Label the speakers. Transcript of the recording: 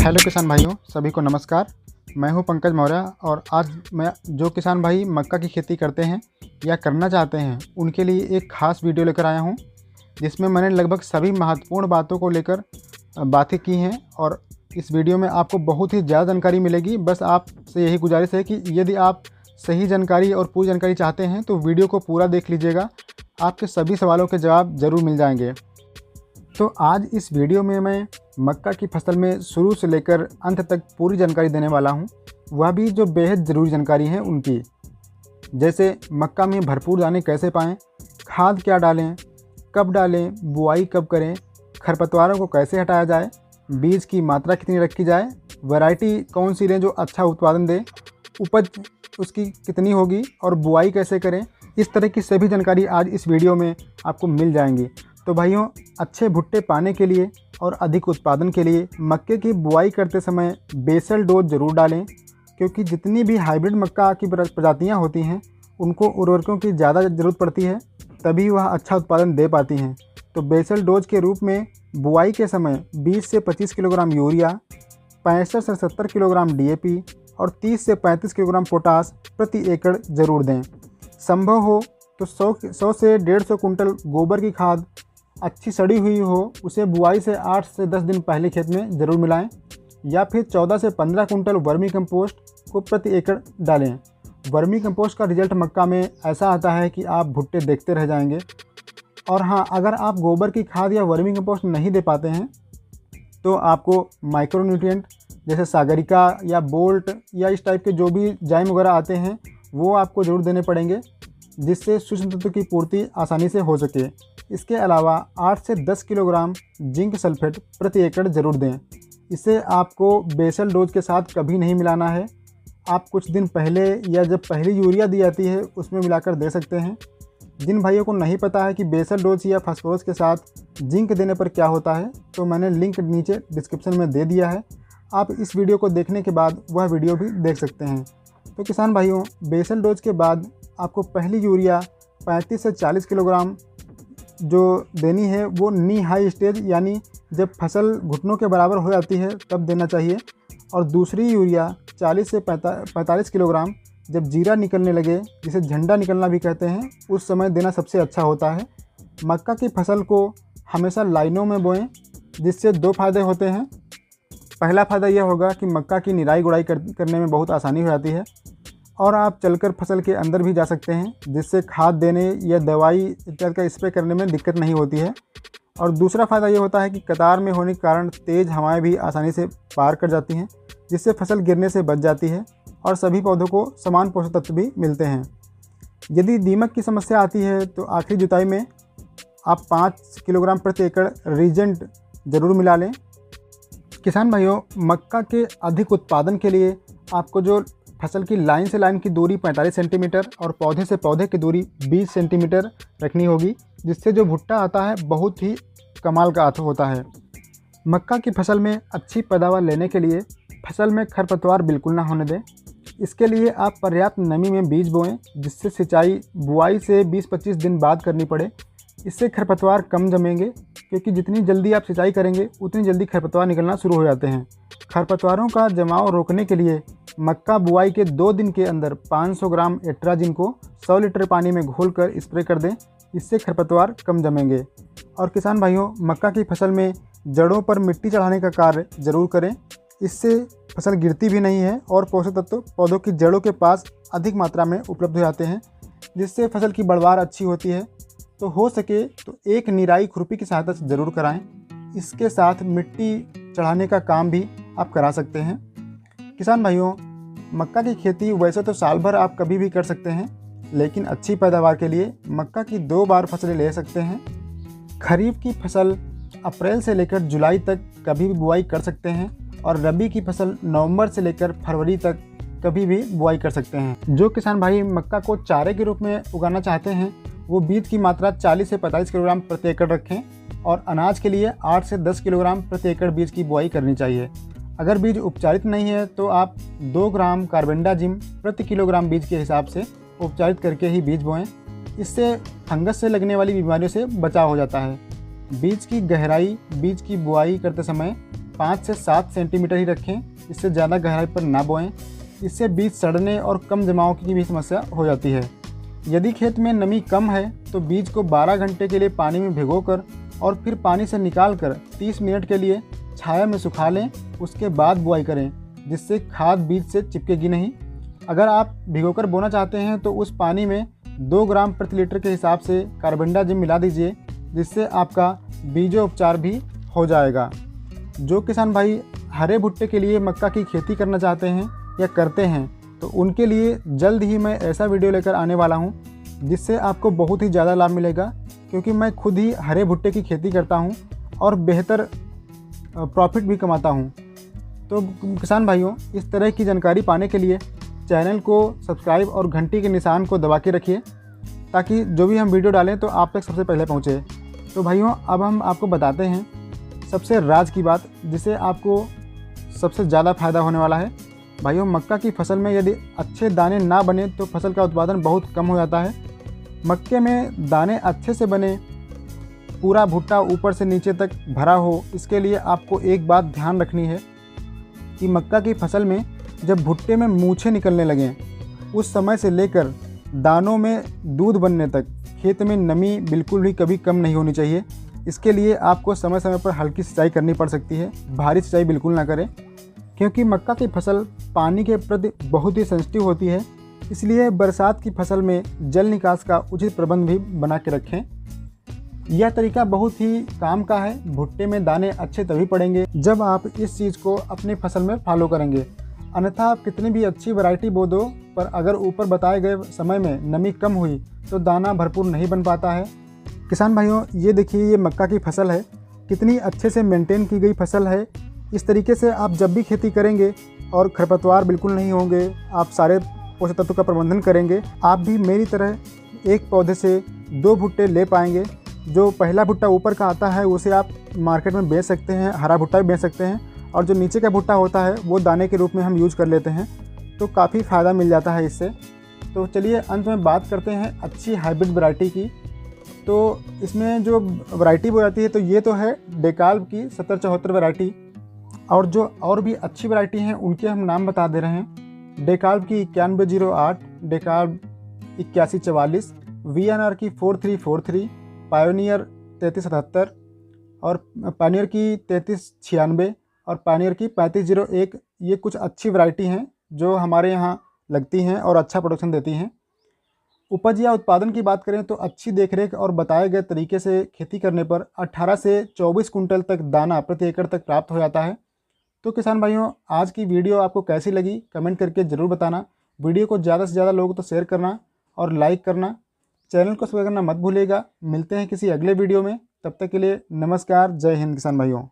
Speaker 1: Hello किसान भाइयों, सभी को नमस्कार। मैं हूं पंकज मौर्य और आज मैं जो किसान भाई मक्का की खेती करते हैं या करना चाहते हैं उनके लिए एक ख़ास वीडियो लेकर आया हूं, जिसमें मैंने लगभग सभी महत्वपूर्ण बातों को लेकर बातें की हैं। और इस वीडियो में आपको बहुत ही ज़्यादा जानकारी मिलेगी। बस आपसे यही गुजारिश है कि यदि आप सही जानकारी और पूरी जानकारी चाहते हैं तो वीडियो को पूरा देख लीजिएगा, आपके सभी सवालों के जवाब ज़रूर मिल जाएंगे। तो आज इस वीडियो में मैं मक्का की फसल में शुरू से लेकर अंत तक पूरी जानकारी देने वाला हूं, वह भी जो बेहद ज़रूरी जानकारी है उनकी। जैसे मक्का में भरपूर दाने कैसे पाएँ, खाद क्या डालें, कब डालें, बुआई कब करें, खरपतवारों को कैसे हटाया जाए, बीज की मात्रा कितनी रखी जाए, वैरायटी कौन सी लें जो अच्छा उत्पादन दे, उपज उसकी कितनी होगी और बुआई कैसे करें। इस तरह की सभी जानकारी आज इस वीडियो में आपको मिल जाएंगी। तो भाइयों, अच्छे भुट्टे पाने के लिए और अधिक उत्पादन के लिए मक्के की बुआई करते समय बेसल डोज ज़रूर डालें, क्योंकि जितनी भी हाइब्रिड मक्का की प्रजातियां होती हैं उनको उर्वरकों की ज़्यादा ज़रूरत पड़ती है, तभी वह अच्छा उत्पादन दे पाती हैं। तो बेसल डोज के रूप में बुआई के समय 20 से 25 किलोग्राम यूरिया, 65 से 70 किलोग्राम DAP और 30 से 35 किलोग्राम पोटास प्रति एकड़ ज़रूर दें। संभव हो तो 100 से 150 कुंटल गोबर की खाद अच्छी सड़ी हुई हो उसे बुआई से 8 से 10 दिन पहले खेत में ज़रूर मिलाएं, या फिर 14 से 15 कुंटल वर्मी कंपोस्ट को प्रति एकड़ डालें। वर्मी कंपोस्ट का रिजल्ट मक्का में ऐसा आता है कि आप भुट्टे देखते रह जाएंगे। और हाँ, अगर आप गोबर की खाद या वर्मी कंपोस्ट नहीं दे पाते हैं तो आपको माइक्रोन्यूट्रिएंट जैसे सागरिका या बोल्ट या इस टाइप के जो भी जाइम वगैरह आते हैं वो आपको ज़रूर देने पड़ेंगे, जिससे सूक्ष्म तत्व की पूर्ति आसानी से हो सके। इसके अलावा 8 से 10 किलोग्राम जिंक सल्फेट प्रति एकड़ ज़रूर दें। इसे आपको बेसल डोज के साथ कभी नहीं मिलाना है। आप कुछ दिन पहले या जब पहली यूरिया दी जाती है उसमें मिलाकर दे सकते हैं। जिन भाइयों को नहीं पता है कि बेसल डोज या फास्फोरस के साथ जिंक देने पर क्या होता है, तो मैंने लिंक नीचे डिस्क्रिप्शन में दे दिया है। आप इस वीडियो को देखने के बाद वह वीडियो भी देख सकते हैं। तो किसान भाइयों, बेसल डोज के बाद आपको पहली यूरिया 35 से 40 किलोग्राम जो देनी है वो नी हाई स्टेज यानी जब फसल घुटनों के बराबर हो जाती है तब देना चाहिए। और दूसरी यूरिया 40 से 45 किलोग्राम जब जीरा निकलने लगे, जिसे झंडा निकलना भी कहते हैं, उस समय देना सबसे अच्छा होता है। मक्का की फसल को हमेशा लाइनों में बोएं, जिससे दो फायदे होते हैं। पहला फ़ायदा यह होगा कि मक्का की निराई गुड़ाई करने में बहुत आसानी हो जाती है और आप चलकर फसल के अंदर भी जा सकते हैं, जिससे खाद देने या दवाई इत्यादि का स्प्रे करने में दिक्कत नहीं होती है। और दूसरा फ़ायदा ये होता है कि कतार में होने के कारण तेज़ हवाएं भी आसानी से पार कर जाती हैं, जिससे फसल गिरने से बच जाती है और सभी पौधों को समान पोषक तत्व भी मिलते हैं। यदि दीमक की समस्या आती है तो आखिरी जुताई में आप 5 किलोग्राम प्रति एकड़ रीजेंट ज़रूर मिला लें। किसान भाइयों, मक्का के अधिक उत्पादन के लिए आपको जो फसल की लाइन से लाइन की दूरी 45 सेंटीमीटर और पौधे से पौधे की दूरी 20 सेंटीमीटर रखनी होगी, जिससे जो भुट्टा आता है बहुत ही कमाल का होता है। मक्का की फसल में अच्छी पैदावार लेने के लिए फसल में खरपतवार बिल्कुल ना होने दें। इसके लिए आप पर्याप्त नमी में बीज बोएं, जिससे सिंचाई बुआई से 20-25 दिन बाद करनी पड़े। इससे खरपतवार कम जमेंगे, क्योंकि जितनी जल्दी आप सिंचाई करेंगे उतनी जल्दी खरपतवार निकलना शुरू हो जाते हैं। खरपतवारों का जमाव रोकने के लिए मक्का बुआई के 2 दिन के अंदर 500 ग्राम एट्राजिन को 100 लीटर पानी में घोलकर स्प्रे कर दें। इससे खरपतवार कम जमेंगे। और किसान भाइयों, मक्का की फसल में जड़ों पर मिट्टी चढ़ाने का कार्य ज़रूर करें। इससे फसल गिरती भी नहीं है और पोषक तत्व पौधों की जड़ों के पास अधिक मात्रा में उपलब्ध हो जाते हैं, जिससे फसल की बढ़वार अच्छी होती है। तो हो सके तो एक निराई खुरपी की सहायता से ज़रूर कराएं। इसके साथ मिट्टी चढ़ाने का काम भी आप करा सकते हैं। किसान भाइयों, मक्का की खेती वैसे तो साल भर आप कभी भी कर सकते हैं, लेकिन अच्छी पैदावार के लिए मक्का की 2 बार फसलें ले सकते हैं। खरीफ की फसल अप्रैल से लेकर जुलाई तक कभी भी बुआई कर सकते हैं और रबी की फसल नवंबर से लेकर फरवरी तक कभी भी बुआई कर सकते हैं। जो किसान भाई मक्का को चारे के रूप में उगाना चाहते हैं वो बीज की मात्रा 40 से 45 किलोग्राम प्रति एकड़ रखें और अनाज के लिए 8 से 10 किलोग्राम प्रति एकड़ बीज की बुआई करनी चाहिए। अगर बीज उपचारित नहीं है तो आप 2 ग्राम कार्बेंडाजिम प्रति किलोग्राम बीज के हिसाब से उपचारित करके ही बीज बोएं। इससे फंगस से लगने वाली बीमारियों से बचाव हो जाता है। बीज की गहराई बीज की बुआई करते समय 5 से 7 सेंटीमीटर ही रखें, इससे ज़्यादा गहराई पर ना बोएं। इससे बीज सड़ने और कम जमाव की भी समस्या हो जाती है। यदि खेत में नमी कम है तो बीज को 12 घंटे के लिए पानी में भिगोकर और फिर पानी से निकालकर 30 मिनट के लिए छाया में सुखा लें। उसके बाद बुआई करें, जिससे खाद बीज से चिपकेगी नहीं। अगर आप भिगोकर बोना चाहते हैं तो उस पानी में 2 ग्राम प्रति लीटर के हिसाब से कार्बेंडाजिम मिला दीजिए, जिससे आपका बीजोपचार भी हो जाएगा। जो किसान भाई हरे भुट्टे के लिए मक्का की खेती करना चाहते हैं या करते हैं तो उनके लिए जल्द ही मैं ऐसा वीडियो लेकर आने वाला हूं, जिससे आपको बहुत ही ज़्यादा लाभ मिलेगा, क्योंकि मैं खुद ही हरे भुट्टे की खेती करता हूं और बेहतर प्रॉफिट भी कमाता हूं। तो किसान भाइयों, इस तरह की जानकारी पाने के लिए चैनल को सब्सक्राइब और घंटी के निशान को दबा के रखिए, ताकि जो भी हम वीडियो डालें तो आप तक सबसे पहले पहुंचे। तो भाइयों, अब हम आपको बताते हैं सबसे राज की बात, जिससे आपको सबसे ज़्यादा फ़ायदा होने वाला है। भाइयों, मक्का की फसल में यदि अच्छे दाने ना बने तो फसल का उत्पादन बहुत कम हो जाता है। मक्के में दाने अच्छे से बने, पूरा भुट्टा ऊपर से नीचे तक भरा हो, इसके लिए आपको एक बात ध्यान रखनी है कि मक्का की फसल में जब भुट्टे में मूछें निकलने लगें, उस समय से लेकर दानों में दूध बनने तक खेत में नमी बिल्कुल भी कभी कम नहीं होनी चाहिए। इसके लिए आपको समय समय पर हल्की सिंचाई करनी पड़ सकती है, भारी सिंचाई बिल्कुल ना करें, क्योंकि मक्का की फसल पानी के प्रति बहुत ही सेंसिटिव होती है। इसलिए बरसात की फसल में जल निकास का उचित प्रबंध भी बना के रखें। यह तरीका बहुत ही काम का है। भुट्टे में दाने अच्छे तभी पड़ेंगे जब आप इस चीज़ को अपनी फसल में फॉलो करेंगे। अन्यथा आप कितनी भी अच्छी वैरायटी बो दो, पर अगर ऊपर बताए गए समय में नमी कम हुई तो दाना भरपूर नहीं बन पाता है। किसान भाइयों, ये देखिए, ये मक्का की फसल है, कितनी अच्छे से मेंटेन की गई फसल है। इस तरीके से आप जब भी खेती करेंगे और खरपतवार बिल्कुल नहीं होंगे, आप सारे पोषक तत्वों का प्रबंधन करेंगे, आप भी मेरी तरह एक पौधे से 2 भुट्टे ले पाएंगे। जो पहला भुट्टा ऊपर का आता है उसे आप मार्केट में बेच सकते हैं, हरा भुट्टा भी बेच सकते हैं, और जो नीचे का भुट्टा होता है वो दाने के रूप में हम यूज कर लेते हैं, तो काफ़ी फ़ायदा मिल जाता है इससे। तो चलिए अंत में बात करते हैं अच्छी हाइब्रिड वैरायटी की। तो इसमें जो वैरायटी बो जाती है, तो ये तो है डेकाल्ब की 7074 वैरायटी, और जो और भी अच्छी वैरायटी हैं उनके हम नाम बता दे रहे हैं। डेकाल्ब की 9108, डेकाल्ब 8144, VNR की 4343, पायोनियर 3377 और पायोनियर की 3396 और पायोनियर की 3501। ये कुछ अच्छी वैरायटी हैं जो हमारे यहाँ लगती हैं और अच्छा प्रोडक्शन देती हैं। उपज या उत्पादन की बात करें तो अच्छी देखरेख और बताए गए तरीके से खेती करने पर 18 से 24 कुंटल तक दाना प्रति एकड़ तक प्राप्त हो जाता है। तो किसान भाइयों, आज की वीडियो आपको कैसी लगी कमेंट करके ज़रूर बताना। वीडियो को ज़्यादा से ज़्यादा लोगों को शेयर करना और लाइक करना। चैनल को सब्सक्राइब करना मत भूलिएगा। मिलते हैं किसी अगले वीडियो में, तब तक के लिए नमस्कार। जय हिंद किसान भाइयों।